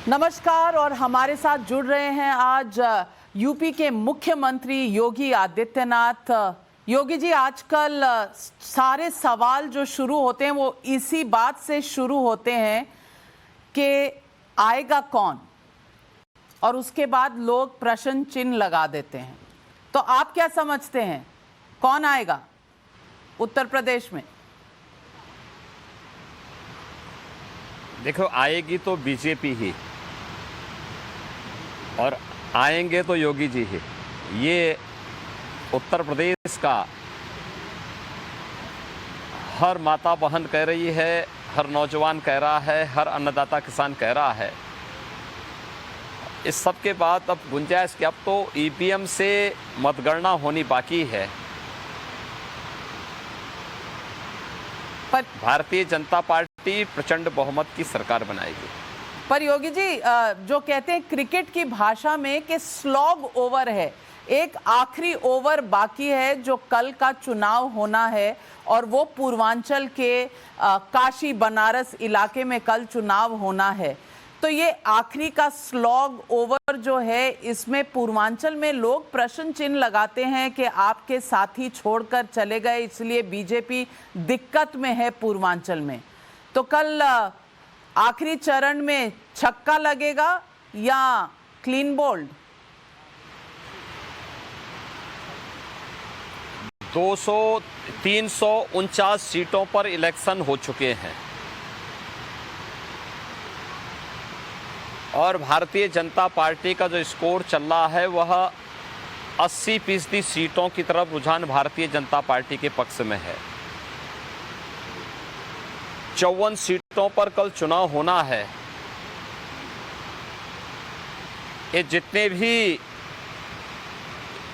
नमस्कार। और हमारे साथ जुड़ रहे हैं आज यूपी के मुख्यमंत्री योगी आदित्यनाथ। योगी जी, आजकल सारे सवाल जो शुरू होते हैं वो इसी बात से शुरू होते हैं कि आएगा कौन, और उसके बाद लोग प्रश्न चिन्ह लगा देते हैं। तो आप क्या समझते हैं, कौन आएगा उत्तर प्रदेश में? देखो, आएगी तो बीजेपी ही और आएंगे तो योगी जी ही। ये उत्तर प्रदेश का हर माता बहन कह रही है, हर नौजवान कह रहा है, हर अन्नदाता किसान कह रहा है। इस सब के बाद अब गुंजाइश कि अब तो ईवीएम से मतगणना होनी बाकी है। पर भारतीय जनता पार्टी प्रचंड बहुमत की सरकार बनाएगी। पर योगी जी, जो कहते हैं क्रिकेट की भाषा में कि स्लॉग ओवर है, एक आखिरी ओवर बाकी है जो कल का चुनाव होना है, और वो पूर्वांचल के काशी बनारस इलाके में कल चुनाव होना है। तो ये आखिरी का स्लॉग ओवर जो है, इसमें पूर्वांचल में लोग प्रश्न चिन्ह लगाते हैं कि आपके साथी छोड़कर चले गए, इसलिए बीजेपी दिक्कत में है पूर्वांचल में। तो कल आखिरी चरण में छक्का लगेगा या क्लीन बोल्ड? 349 सीटों पर इलेक्शन हो चुके हैं और भारतीय जनता पार्टी का जो स्कोर चल रहा है वह 80% सीटों की तरफ रुझान भारतीय जनता पार्टी के पक्ष में है। 54 सीटों पर कल चुनाव होना है। ये जितने भी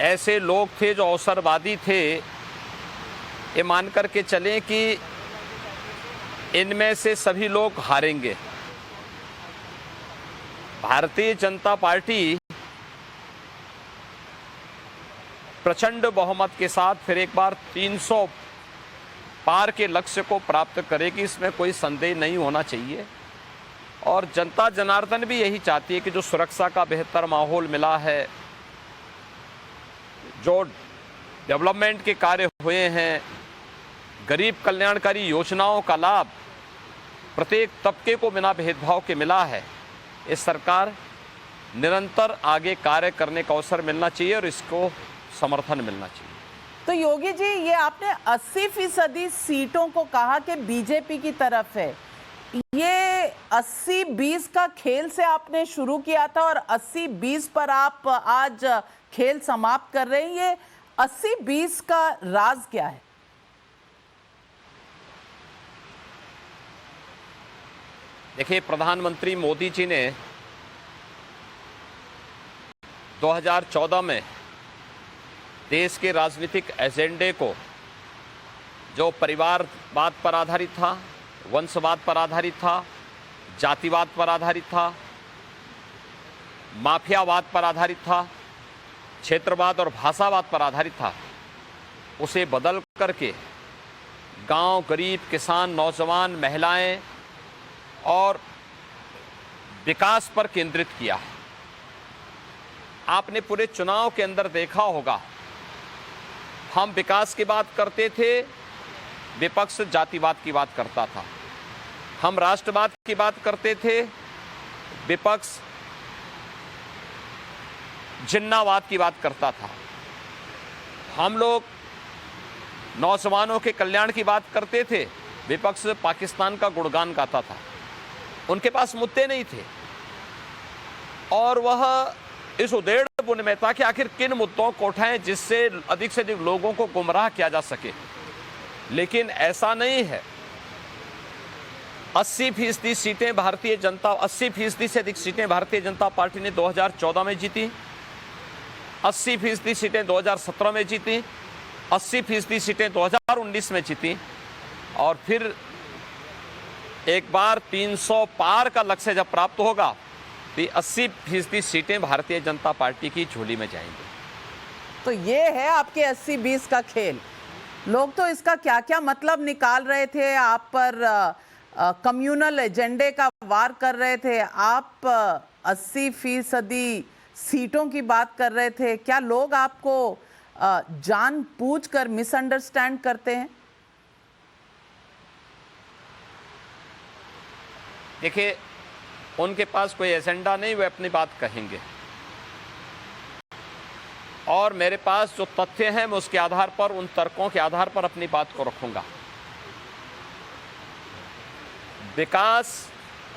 ऐसे लोग थे जो अवसरवादी थे, ये मान करके चलें कि इनमें से सभी लोग हारेंगे। भारतीय जनता पार्टी प्रचंड बहुमत के साथ फिर एक बार 300 पार के लक्ष्य को प्राप्त करेगी, इसमें कोई संदेह नहीं होना चाहिए। और जनता जनार्दन भी यही चाहती है कि जो सुरक्षा का बेहतर माहौल मिला है, जो डेवलपमेंट के कार्य हुए हैं, गरीब कल्याणकारी योजनाओं का लाभ प्रत्येक तबके को बिना भेदभाव के मिला है, इस सरकार निरंतर आगे कार्य करने का अवसर मिलना चाहिए और इसको समर्थन मिलना चाहिए। तो योगी जी, ये आपने 80% सीटों को कहा कि बीजेपी की तरफ है, ये 80-20 का खेल से आपने शुरू किया था और 80-20 पर आप आज खेल समाप्त कर रहे हैं। ये 80-20 का राज क्या है? देखिए, प्रधानमंत्री मोदी जी ने 2014 में देश के राजनीतिक एजेंडे को, जो परिवारवाद पर आधारित था, वंशवाद पर आधारित था, जातिवाद पर आधारित था, माफियावाद पर आधारित था, क्षेत्रवाद और भाषावाद पर आधारित था, उसे बदल करके गांव, गरीब, किसान, नौजवान, महिलाएं और विकास पर केंद्रित किया। आपने पूरे चुनाव के अंदर देखा होगा, हम विकास की बात करते थे, विपक्ष जातिवाद की बात करता था। हम राष्ट्रवाद की बात करते थे, विपक्ष जिन्नावाद की बात करता था। हम लोग नौजवानों के कल्याण की बात करते थे, विपक्ष पाकिस्तान का गुणगान गाता था। उनके पास मुद्दे नहीं थे और वह इस उधेड़-बुन में था कि आखिर किन मुद्दों को उठाएं जिससे अधिक से अधिक लोगों को गुमराह किया जा सके। लेकिन ऐसा नहीं है। 80% सीटें भारतीय जनता 80% से अधिक सीटें भारतीय जनता पार्टी ने 2014 में जीती, 80% सीटें 2017 में जीती, 80% सीटें 2019 में जीती, और फिर एक बार 300 पार का लक्ष्य जब प्राप्त होगा तो 80% सीटें भारतीय जनता पार्टी की झोली में जाएंगी। तो ये है आपके 80-20 का खेल। लोग तो इसका क्या क्या मतलब निकाल रहे थे, आप पर कम्युनल एजेंडे का वार कर रहे थे, आप 80% सीटों की बात कर रहे थे। क्या लोग आपको जानबूझकर मिसअंडरस्टैंड करते हैं? देखिए, उनके पास कोई एजेंडा नहीं, वे अपनी बात कहेंगे और मेरे पास जो तथ्य हैं मैं उसके आधार पर, उन तर्कों के आधार पर अपनी बात को रखूंगा। विकास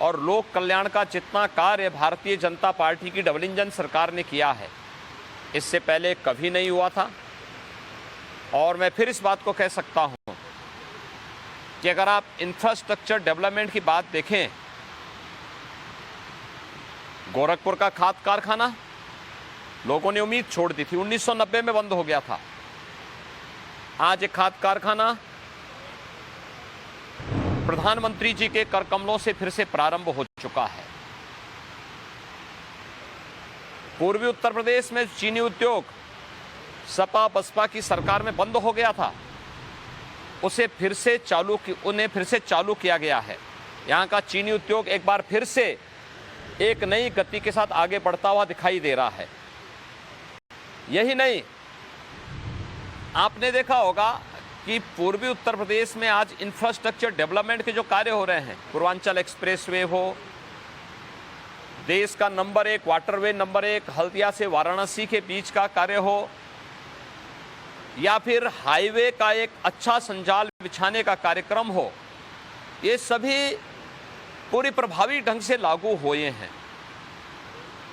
और लोक कल्याण का जितना कार्य भारतीय जनता पार्टी की डबल इंजन सरकार ने किया है, इससे पहले कभी नहीं हुआ था। और मैं फिर इस बात को कह सकता हूं कि अगर आप इंफ्रास्ट्रक्चर डेवलपमेंट की बात देखें, गोरखपुर का खाद कारखाना लोगों ने उम्मीद छोड़ दी थी, 1990 में बंद हो गया था। आज एक खाद कारखाना प्रधानमंत्री जी के कर कमलों से फिर से प्रारंभ हो चुका है। पूर्वी उत्तर प्रदेश में चीनी उद्योग सपा बसपा की सरकार में बंद हो गया था, उन्हें फिर से चालू किया गया है। यहां का चीनी उद्योग एक बार फिर से एक नई गति के साथ आगे बढ़ता हुआ दिखाई दे रहा है। यही नहीं, आपने देखा होगा कि पूर्वी उत्तर प्रदेश में आज इंफ्रास्ट्रक्चर डेवलपमेंट के जो कार्य हो रहे हैं, पूर्वांचल एक्सप्रेसवे हो, देश का नंबर 1 वाटरवे नंबर 1 हल्दिया से वाराणसी के बीच का कार्य हो, या फिर हाईवे का एक अच्छा संजाल बिछाने का कार्यक्रम हो, ये सभी पूरी प्रभावी ढंग से लागू हुए हैं।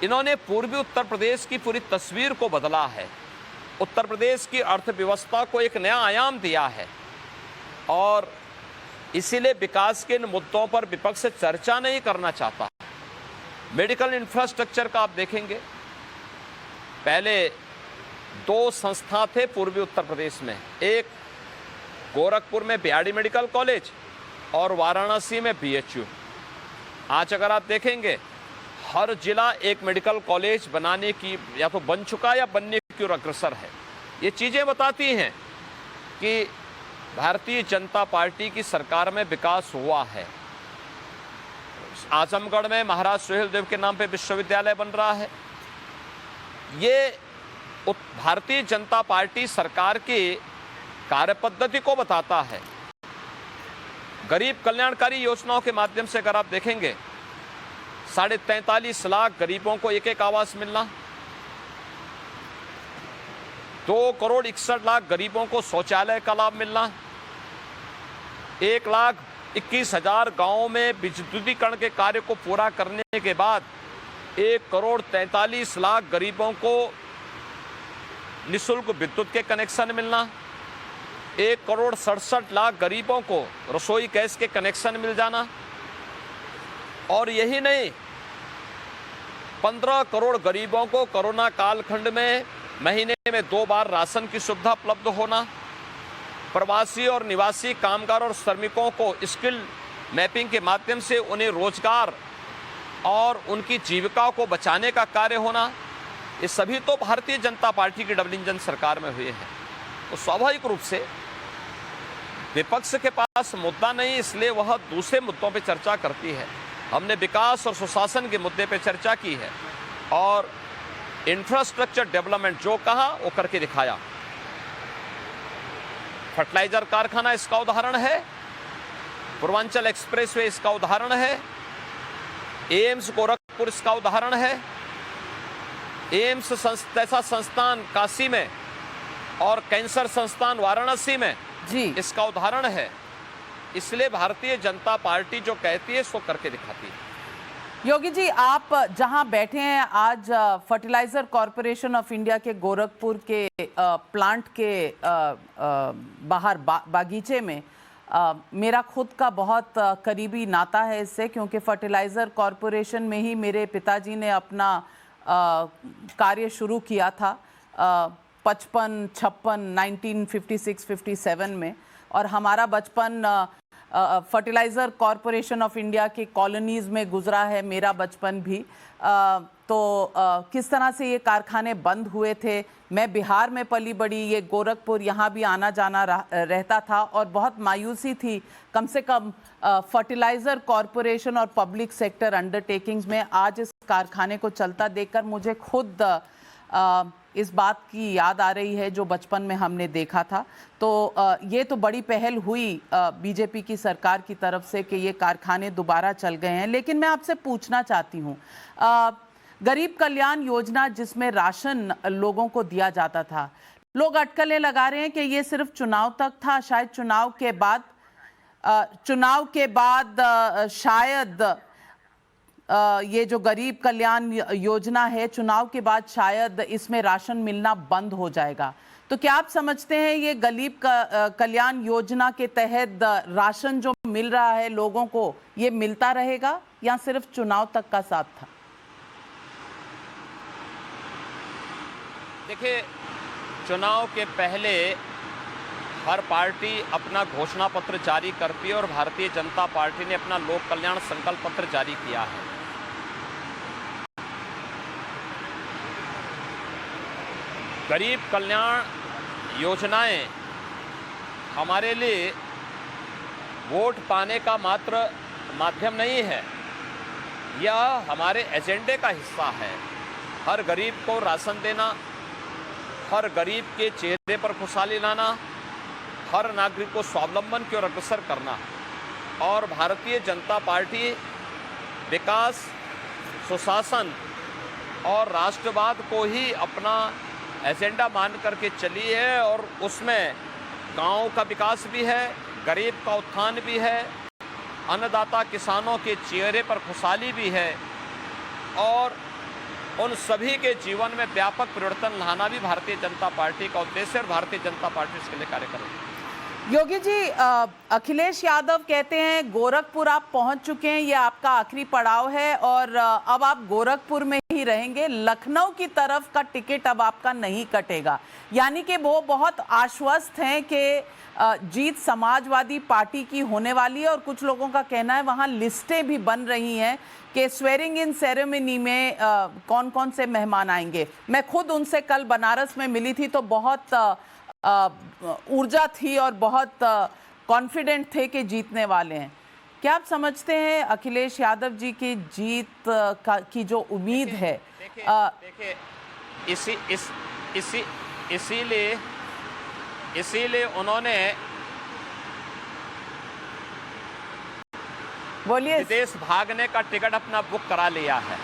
इन्होंने पूर्वी उत्तर प्रदेश की पूरी तस्वीर को बदला है, उत्तर प्रदेश की अर्थव्यवस्था को एक नया आयाम दिया है। और इसीलिए विकास के इन मुद्दों पर विपक्ष चर्चा नहीं करना चाहता। मेडिकल इंफ्रास्ट्रक्चर का आप देखेंगे, पहले 2 संस्था थे पूर्वी उत्तर प्रदेश में, एक गोरखपुर में बीआरडी मेडिकल कॉलेज और वाराणसी में बीएचयू। आज अगर आप देखेंगे, हर जिला एक मेडिकल कॉलेज बनाने की या तो बन चुका या बनने की ओर अग्रसर है। ये चीज़ें बताती हैं कि भारतीय जनता पार्टी की सरकार में विकास हुआ है। आजमगढ़ में महाराज सुहेलदेव के नाम पे विश्वविद्यालय बन रहा है। ये भारतीय जनता पार्टी सरकार की कार्यपद्धति को बताता है। गरीब कल्याणकारी योजनाओं के माध्यम से अगर आप देखेंगे, 43.5 लाख गरीबों को एक आवास मिलना, 2,61,00,000 गरीबों को शौचालय का लाभ मिलना, 1,21,000 गांवों में विद्युतीकरण के कार्य को पूरा करने के बाद 1,43,00,000 गरीबों को निःशुल्क विद्युत के कनेक्शन मिलना, 1,67,00,000 गरीबों को रसोई गैस के कनेक्शन मिल जाना। और यही नहीं, 15 करोड़ गरीबों को कोरोना कालखंड में महीने में 2 बार राशन की सुविधा उपलब्ध होना, प्रवासी और निवासी कामगार और श्रमिकों को स्किल मैपिंग के माध्यम से उन्हें रोजगार और उनकी जीविका को बचाने का कार्य होना, ये सभी तो भारतीय जनता पार्टी की डबल इंजन सरकार में हुए हैं। तो स्वाभाविक रूप से विपक्ष के पास मुद्दा नहीं, इसलिए वह दूसरे मुद्दों पर चर्चा करती है। हमने विकास और सुशासन के मुद्दे पर चर्चा की है और इंफ्रास्ट्रक्चर डेवलपमेंट जो कहा वो करके दिखाया। फर्टिलाइजर कारखाना इसका उदाहरण है, पूर्वांचल एक्सप्रेसवे इसका उदाहरण है, एम्स गोरखपुर इसका उदाहरण है, एम्स जैसा संस्थान काशी में और कैंसर संस्थान वाराणसी में जी इसका उदाहरण है। इसलिए भारतीय जनता पार्टी जो कहती है सो करके दिखाती है। योगी जी, आप जहां बैठे हैं आज फर्टिलाइजर कॉरपोरेशन ऑफ इंडिया के गोरखपुर के प्लांट के बाहर बागीचे में मेरा खुद का बहुत करीबी नाता है इससे, क्योंकि फर्टिलाइजर कॉरपोरेशन में ही मेरे पिताजी ने अपना कार्य शुरू किया था 55-56 1956-57 में। और हमारा बचपन फर्टिलाइज़र कॉरपोरेशन ऑफ इंडिया के कॉलोनीज़ में गुजरा है मेरा बचपन भी। तो किस तरह से ये कारखाने बंद हुए थे। मैं बिहार में पली बड़ी, ये गोरखपुर, यहाँ भी आना जाना रहता था और बहुत मायूसी थी। कम से कम फर्टिलाइज़र कॉरपोरेशन और पब्लिक सेक्टर अंडरटेकिंग्स में आज इस कारखाने को चलता देखकर मुझे खुद इस बात की याद आ रही है जो बचपन में हमने देखा था। तो ये तो बड़ी पहल हुई बीजेपी की सरकार की तरफ से कि ये कारखाने दोबारा चल गए हैं। लेकिन मैं आपसे पूछना चाहती हूँ, गरीब कल्याण योजना जिसमें राशन लोगों को दिया जाता था, लोग अटकलें लगा रहे हैं कि ये सिर्फ चुनाव तक था, शायद चुनाव के बाद शायद ये जो गरीब कल्याण योजना है, चुनाव के बाद शायद इसमें राशन मिलना बंद हो जाएगा। तो क्या आप समझते हैं ये गरीब कल्याण योजना के तहत राशन जो मिल रहा है लोगों को, ये मिलता रहेगा या सिर्फ चुनाव तक का साथ था? देखिए, चुनाव के पहले हर पार्टी अपना घोषणा पत्र जारी करती है और भारतीय जनता पार्टी ने अपना लोक कल्याण संकल्प पत्र जारी किया है। गरीब कल्याण योजनाएं हमारे लिए वोट पाने का मात्र माध्यम नहीं है, यह हमारे एजेंडे का हिस्सा है। हर गरीब को राशन देना, हर गरीब के चेहरे पर खुशहाली लाना, हर नागरिक को स्वावलंबन की ओर अग्रसर करना। और भारतीय जनता पार्टी विकास, सुशासन और राष्ट्रवाद को ही अपना एजेंडा मान करके चली है और उसमें गांव का विकास भी है, गरीब का उत्थान भी है, अन्नदाता किसानों के चेहरे पर खुशहाली भी है और उन सभी के जीवन में व्यापक परिवर्तन लाना भी भारतीय जनता पार्टी का उद्देश्य है और भारतीय जनता पार्टी इसके लिए कार्य करेगी। योगी जी, अखिलेश यादव कहते हैं गोरखपुर आप पहुंच चुके हैं, ये आपका आखिरी पड़ाव है और अब आप गोरखपुर में ही रहेंगे, लखनऊ की तरफ का टिकट अब आपका नहीं कटेगा। यानी कि वो बहुत आश्वस्त हैं कि जीत समाजवादी पार्टी की होने वाली है और कुछ लोगों का कहना है वहां लिस्टें भी बन रही हैं कि स्वेरिंग इन सेरेमनी में कौन कौन से मेहमान आएंगे। मैं खुद उनसे कल बनारस में मिली थी तो बहुत ऊर्जा थी और बहुत कॉन्फिडेंट थे कि जीतने वाले हैं। क्या आप समझते हैं अखिलेश यादव जी की जीत की जो उम्मीद है? देखिए, इसीलिए उन्होंने बोलिए, विदेश भागने का टिकट अपना बुक करा लिया है।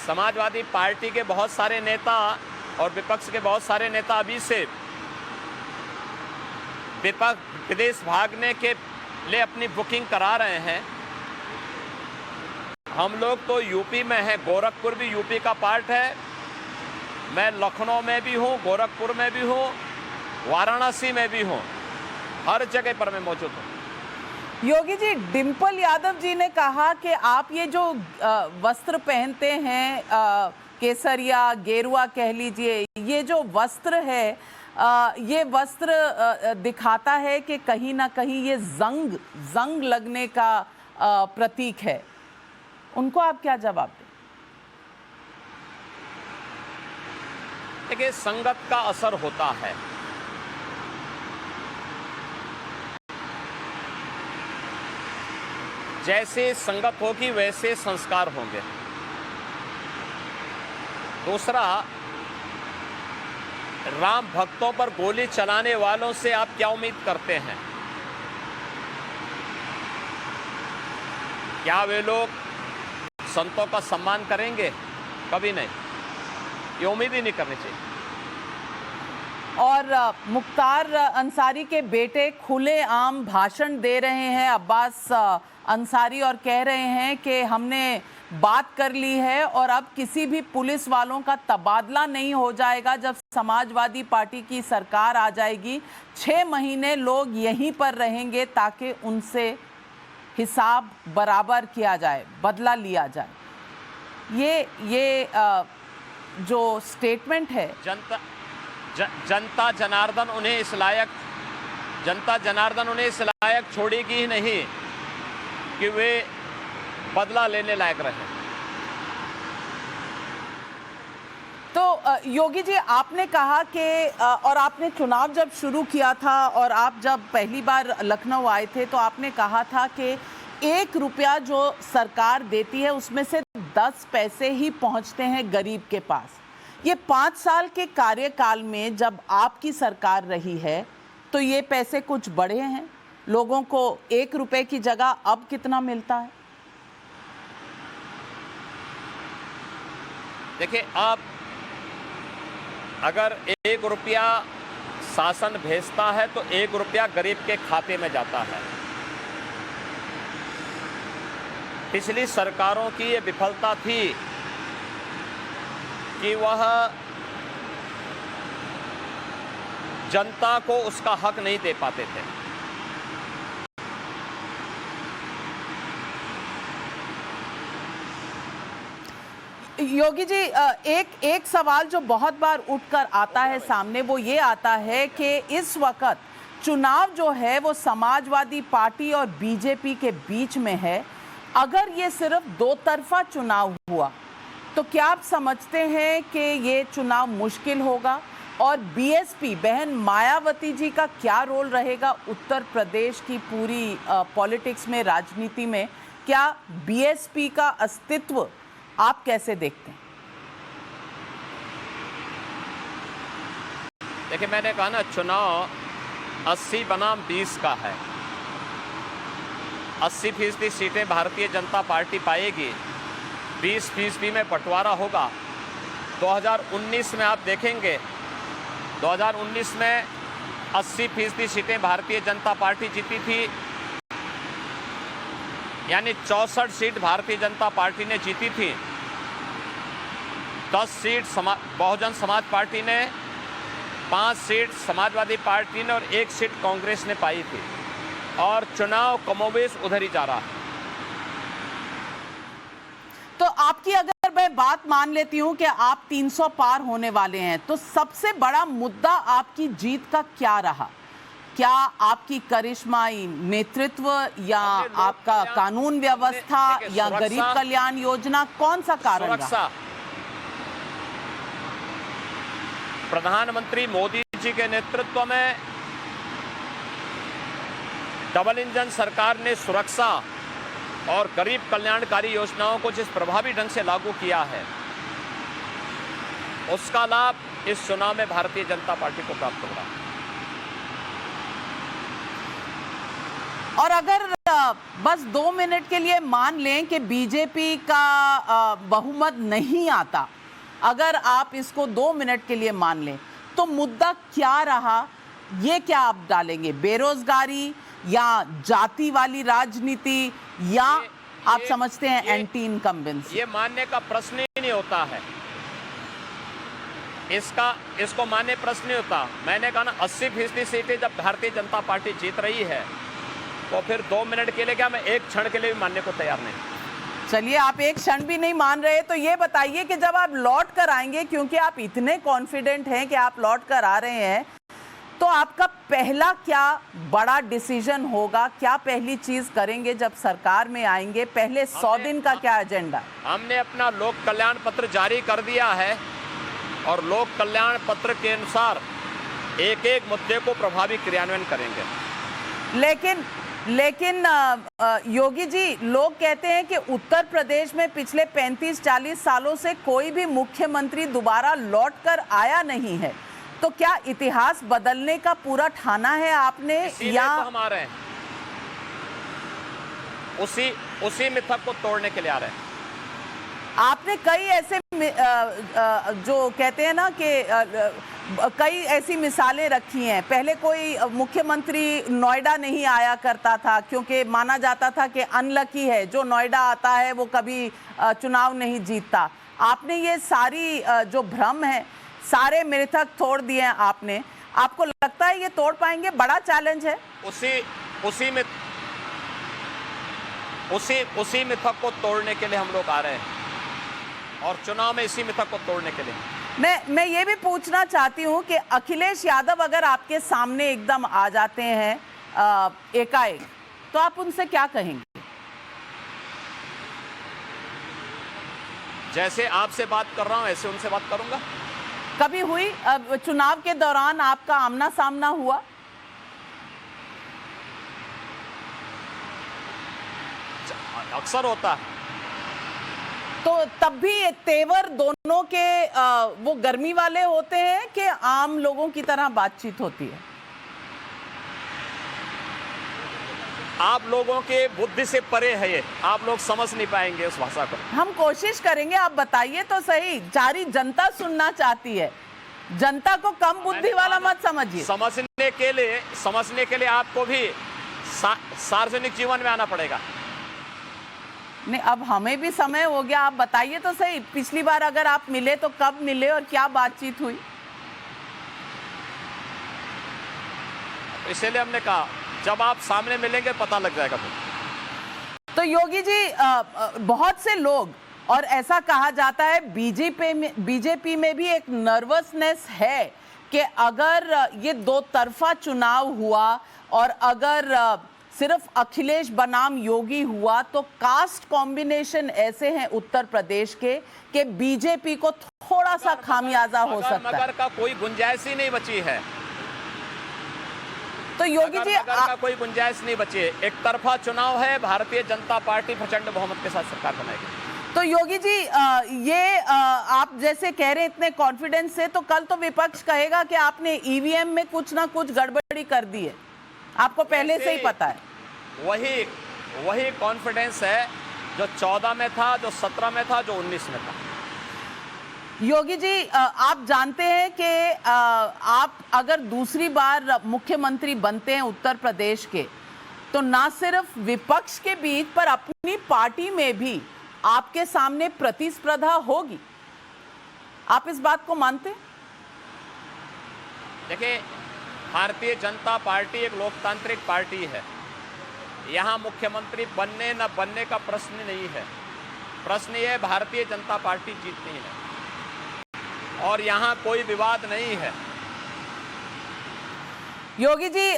समाजवादी पार्टी के बहुत सारे नेता और विपक्ष के बहुत सारे नेता अभी से विदेश भागने के लिए अपनी बुकिंग करा रहे हैं। हम लोग तो यूपी में हैं, गोरखपुर भी यूपी का पार्ट है। मैं लखनऊ में भी हूँ, गोरखपुर में भी हूँ, वाराणसी में भी हूँ, हर जगह पर मैं मौजूद हूँ। योगी जी, डिम्पल यादव जी ने कहा कि आप ये जो वस्त्र पहनते हैं, केसरिया गेरुआ कह लीजिए, ये जो वस्त्र है, ये वस्त्र दिखाता है कि कहीं ना कहीं ये जंग लगने का प्रतीक है। उनको आप क्या जवाब दें? देखिए, संगत का असर होता है। जैसे संगत होगी वैसे संस्कार होंगे। दूसरा, राम भक्तों पर गोली चलाने वालों से आप क्या उम्मीद करते हैं? क्या वे लोग संतों का सम्मान करेंगे? कभी नहीं, ये उम्मीद ही नहीं करनी चाहिए। और मुख्तार अंसारी के बेटे खुलेआम भाषण दे रहे हैं, अब्बास अंसारी, और कह रहे हैं कि हमने बात कर ली है और अब किसी भी पुलिस वालों का तबादला नहीं हो जाएगा। जब समाजवादी पार्टी की सरकार आ जाएगी, 6 महीने लोग यहीं पर रहेंगे ताकि उनसे हिसाब बराबर किया जाए, बदला लिया जाए। ये जो स्टेटमेंट है, जनता जनार्दन उन्हें इस लायक जनता जनार्दन उन्हें इस लायक छोड़ेगी ही नहीं कि वे बदला लेने लायक रहे। तो योगी जी, आपने कहा कि और आपने चुनाव जब शुरू किया था और आप जब पहली बार लखनऊ आए थे तो आपने कहा था कि 1 रुपया जो सरकार देती है उसमें से 10 पैसे ही पहुंचते हैं गरीब के पास। ये 5 साल के कार्यकाल में जब आपकी सरकार रही है तो ये पैसे कुछ बढ़े हैं? लोगों को 1 रुपए की जगह अब कितना मिलता है? देखिए, आप अगर 1 रुपया शासन भेजता है तो 1 रुपया गरीब के खाते में जाता है। पिछली सरकारों की ये विफलता थी कि वह जनता को उसका हक नहीं दे पाते थे। योगी जी, एक सवाल जो बहुत बार उठकर आता है सामने, वो ये आता है कि इस वक्त चुनाव जो है वो समाजवादी पार्टी और बीजेपी के बीच में है। अगर ये सिर्फ 2 तरफा चुनाव हुआ तो क्या आप समझते हैं कि ये चुनाव मुश्किल होगा? और बीएसपी बहन मायावती जी का क्या रोल रहेगा उत्तर प्रदेश की पूरी पॉलिटिक्स में, राजनीति में? क्या बीएसपी का अस्तित्व आप कैसे देखते हैं? देखिए, मैंने कहा ना, चुनाव 80 बनाम 20 का है। 80% सीटें भारतीय जनता पार्टी पाएगी, 20% में बंटवारा होगा। 2019 में आप देखेंगे, 2019 में 80% सीटें भारतीय जनता पार्टी जीती थी, यानी 64 सीट भारतीय जनता पार्टी ने जीती थी। 10 सीट बहुजन समाज पार्टी ने, 5 सीट समाजवादी पार्टी ने और 1 सीट कांग्रेस ने पाई थी। और चुनाव कमोबेश उधर ही जा रहा है। तो आपकी अगर मैं बात मान लेती हूं कि आप 300 पार होने वाले हैं, तो सबसे बड़ा मुद्दा आपकी जीत का क्या रहा? क्या आपकी करिश्माई नेतृत्व या आपका कानून व्यवस्था या गरीब कल्याण योजना, कौन सा कारण रहा? प्रधानमंत्री मोदी जी के नेतृत्व में डबल इंजन सरकार ने सुरक्षा और गरीब कल्याणकारी योजनाओं को जिस प्रभावी ढंग से लागू किया है, उसका लाभ इस चुनाव में भारतीय जनता पार्टी को प्राप्त होगा। और अगर बस 2 मिनट के लिए मान लें कि बीजेपी का बहुमत नहीं आता, अगर आप इसको 2 मिनट के लिए मान लें, तो मुद्दा क्या रहा? ये क्या आप डालेंगे? बेरोजगारी या जाति वाली राजनीति, या आप समझते हैं एंटी इनकम्बेंसी? ये मानने का प्रश्न ही नहीं होता है। इसको मानने प्रश्न नहीं होता। मैंने कहा ना, 80% सीटें जब भारतीय जनता पार्टी जीत रही है तो फिर 2 मिनट के लिए क्या, मैं एक क्षण के लिए भी मानने को तैयार नहीं। चलिए, आप एक क्षण भी नहीं मान रहे तो ये बताइए कि जब आप लौट कर आएंगे, क्योंकि आप इतने कॉन्फिडेंट हैं कि आप लौट कर आ रहे हैं, तो आपका पहला क्या बड़ा डिसीजन होगा? क्या पहली चीज करेंगे जब सरकार में आएंगे? पहले 100 दिन का क्या एजेंडा? हमने अपना लोक कल्याण पत्र जारी कर दिया है और लोक कल्याण पत्र के अनुसार एक एक मुद्दे को प्रभावी क्रियान्वयन करेंगे। लेकिन योगी जी, लोग कहते हैं कि उत्तर प्रदेश में पिछले 35-40 सालों से कोई भी मुख्यमंत्री दोबारा लौट कर आया नहीं है, तो क्या इतिहास बदलने का पूरा ठाना है आपने? या तो हम आ रहे हैं, उसी मिथक को तोड़ने के लिए आ रहे हैं। आपने कई ऐसे जो कहते हैं ना कि कई ऐसी मिसालें रखी हैं। पहले कोई मुख्यमंत्री नोएडा नहीं आया करता था क्योंकि माना जाता था कि अनलकी है, जो नोएडा आता है वो कभी चुनाव नहीं जीतता। आपने ये सारी जो भ्रम है, सारे मिथक तोड़ दिए हैं आपने। आपको लगता है ये तोड़ पाएंगे? बड़ा चैलेंज है। उसी मिथक को तोड़ने के लिए हम लोग आ रहे हैं और चुनाव में इसी मिथक को तोड़ने के लिए। मैं ये भी पूछना चाहती हूं कि अखिलेश यादव अगर आपके सामने एकदम आ जाते हैं एकाएक, तो आप उनसे क्या कहेंगे? जैसे आपसे बात कर रहा हूं ऐसे उनसे बात करूंगा। कभी हुई चुनाव के दौरान आपका आमना सामना हुआ? अक्सर होता है। तो तब भी ये तेवर दोनों के वो गर्मी वाले होते हैं कि आम लोगों की तरह बातचीत होती है? आप लोगों के बुद्धि से परे है ये, आप लोग समझ नहीं पाएंगे उस भाषा को। हम कोशिश करेंगे, आप बताइए तो सही। सारी जनता सुनना चाहती है, जनता को कम बुद्धि वाला मत समझिए। समझने के लिए आपको भी सार्वजनिक जीवन में आना पड़ेगा। नहीं, अब हमें भी समय हो गया, आप बताइए तो सही। पिछली बार अगर आप मिले तो कब मिले और क्या बातचीत हुई? इसलिए हमने कहा जब आप सामने मिलेंगे पता लग जाएगा। तो योगी जी, बहुत से लोग, और ऐसा कहा जाता है बीजेपी में भी एक नर्वसनेस है कि अगर ये दो तरफा चुनाव हुआ और अगर सिर्फ अखिलेश बनाम योगी हुआ तो कास्ट कॉम्बिनेशन ऐसे हैं उत्तर प्रदेश के कि बीजेपी को थोड़ा सा खामियाजा हो सकता है। मगर का कोई गुंजाइश ही नहीं बची है। तो योगी जी, का कोई गुंजाइश नहीं बची है। एक तरफा चुनाव है, भारतीय जनता पार्टी प्रचंड बहुमत के साथ सरकार बनाएगी। तो योगी जी, ये आप जैसे कह रहे हैं इतने कॉन्फिडेंस से, तो कल तो विपक्ष कहेगा कि आपने ईवीएम में कुछ ना कुछ गड़बड़ी कर दी है, आपको पहले से ही पता है। वही कॉन्फिडेंस है जो 14 में था, जो 17 में था, जो 19 में था। योगी जी, आप जानते हैं कि आप अगर दूसरी बार मुख्यमंत्री बनते हैं उत्तर प्रदेश के, तो ना सिर्फ विपक्ष के बीच पर अपनी पार्टी में भी आपके सामने प्रतिस्पर्धा होगी। आप इस बात को मानते हैं? देखिए, भारतीय जनता पार्टी एक लोकतांत्रिक पार्टी है। यहाँ मुख्यमंत्री बनने न बनने का प्रश्न नहीं है। प्रश्न ये भारतीय जनता पार्टी जीतनी है और यहाँ कोई विवाद नहीं है। योगी जी,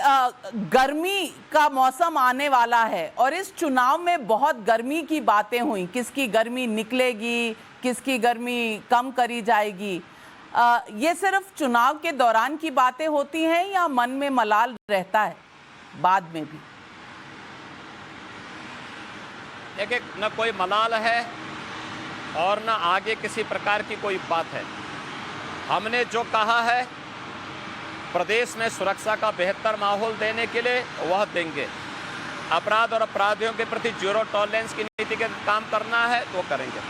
गर्मी का मौसम आने वाला है और इस चुनाव में बहुत गर्मी की बातें हुई, किसकी गर्मी निकलेगी, किसकी गर्मी कम करी जाएगी। ये सिर्फ चुनाव के दौरान की बातें होती हैं या मन में मलाल रहता है बाद में भी? देखिए, न कोई मलाल है और न आगे किसी प्रकार की कोई बात है। हमने जो कहा है, प्रदेश में सुरक्षा का बेहतर माहौल देने के लिए वह देंगे। अपराध और अपराधियों के प्रति जीरो टॉलरेंस की नीति के काम करना है तो करेंगे।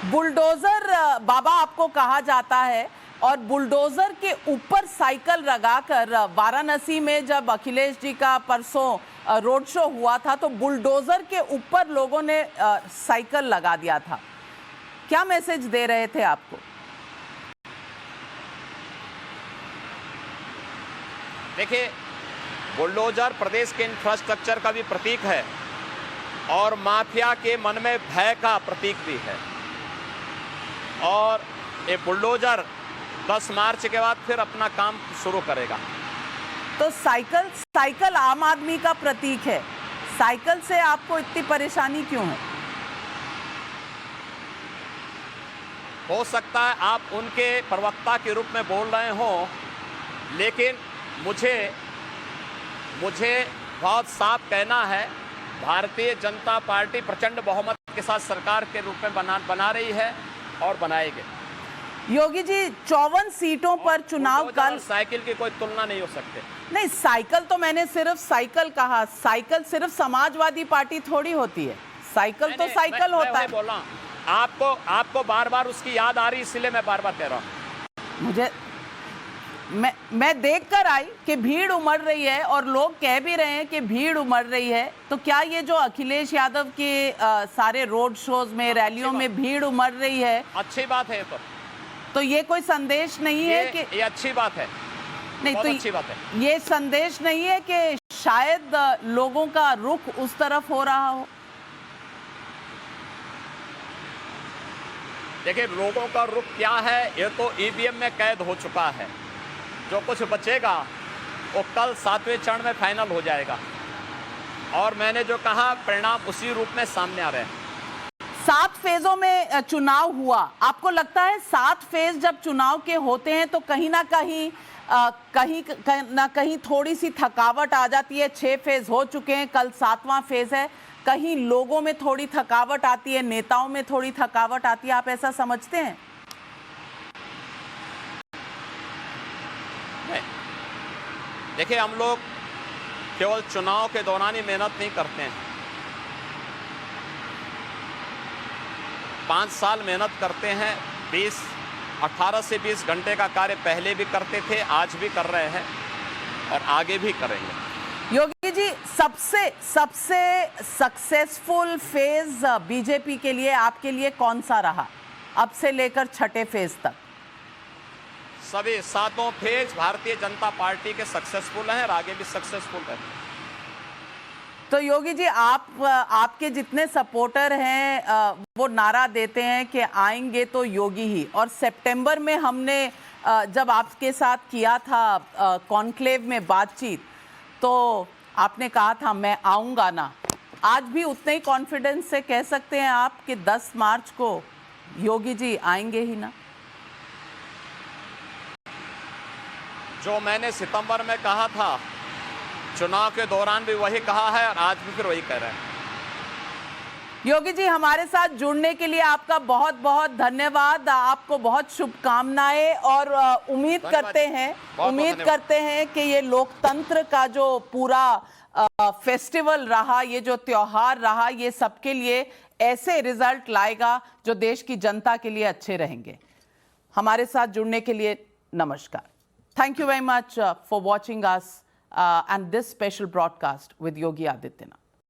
बुलडोजर बाबा आपको कहा जाता है और बुलडोजर के ऊपर साइकिल लगाकर वाराणसी में जब अखिलेश जी का परसों रोड शो हुआ था तो बुलडोजर के ऊपर लोगों ने साइकिल लगा दिया था। क्या मैसेज दे रहे थे आपको? देखिए, बुलडोजर प्रदेश के इंफ्रास्ट्रक्चर का भी प्रतीक है और माफिया के मन में भय का प्रतीक भी है। और ये बुलडोजर 10 मार्च के बाद फिर अपना काम शुरू करेगा। तो साइकिल आम आदमी का प्रतीक है, साइकिल से आपको इतनी परेशानी क्यों है? हो सकता है आप उनके प्रवक्ता के रूप में बोल रहे हो, लेकिन मुझे बहुत साफ कहना है, भारतीय जनता पार्टी प्रचंड बहुमत के साथ सरकार के रूप में बना रही है और बनाएगी। योगी जी, 54 सीटों पर चुनाव कल। साइकिल की कोई तुलना नहीं हो सकती। नहीं, साइकिल तो मैंने सिर्फ साइकिल कहा, साइकिल सिर्फ समाजवादी पार्टी थोड़ी होती है, साइकिल तो साइकिल होता है। बोला आपको बार बार उसकी याद आ रही, इसलिए मैं बार बार कह रहा हूँ। मैं देखकर आई कि भीड़ उमड़ रही है और लोग कह भी रहे हैं कि भीड़ उमड़ रही है, तो क्या ये जो अखिलेश यादव के सारे रोड शोज में, रैलियों में भीड़ उमड़ रही है, अच्छी बात है? तो ये कोई संदेश नहीं है कि ये अच्छी बात है? नहीं, तो अच्छी बात है। ये संदेश नहीं है कि शायद लोगों का रुख उस तरफ हो रहा हो? देखिए, लोगों का रुख क्या है, ये तो ईवीएम में कैद हो चुका है। जो कुछ बचेगा वो कल 7वें चरण में फाइनल हो जाएगा, और मैंने जो कहा परिणाम उसी रूप में सामने आ रहे हैं। 7 फेजों में चुनाव हुआ, आपको लगता है 7 फेज जब चुनाव के होते हैं तो कहीं ना कहीं थोड़ी सी थकावट आ जाती है? 6 फेज हो चुके हैं, कल 7वां फेज है, कहीं लोगों में थोड़ी थकावट आती है, नेताओं में थोड़ी थकावट आती है, आप ऐसा समझते हैं? नहीं, देखिए, हम लोग केवल चुनाव के दौरान ही मेहनत नहीं करते हैं। 5 साल मेहनत करते हैं। 18 से 20 घंटे का कार्य पहले भी करते थे, आज भी कर रहे हैं और आगे भी करेंगे। योगी जी, सबसे सक्सेसफुल फेज बीजेपी के लिए, आपके लिए कौन सा रहा, अब से लेकर 6ठे फेज तक? सभी 7 फेज भारतीय जनता पार्टी के सक्सेसफुल हैं और आगे भी सक्सेसफुल हैं। तो योगी जी, आपके जितने सपोर्टर हैं वो नारा देते हैं कि आएंगे तो योगी ही, और सितंबर में हमने जब आपके साथ किया था कॉन्क्लेव में बातचीत, तो आपने कहा था मैं आऊंगा ना। आज भी उतने ही कॉन्फिडेंस से कह सकते हैं आप कि 10 मार्च को योगी जी आएंगे ही ना? जो मैंने सितंबर में कहा था, चुनाव के दौरान भी वही कहा है और आज भी फिर वही कह रहे हैं। योगी जी, हमारे साथ जुड़ने के लिए आपका बहुत बहुत धन्यवाद, आपको बहुत शुभकामनाएं, और उम्मीद करते हैं कि ये लोकतंत्र का जो पूरा फेस्टिवल रहा, ये जो त्योहार रहा, ये सबके लिए ऐसे रिजल्ट लाएगा जो देश की जनता के लिए अच्छे रहेंगे। हमारे साथ जुड़ने के लिए नमस्कार। Thank you very much for watching us and this special broadcast with Yogi Adityanath.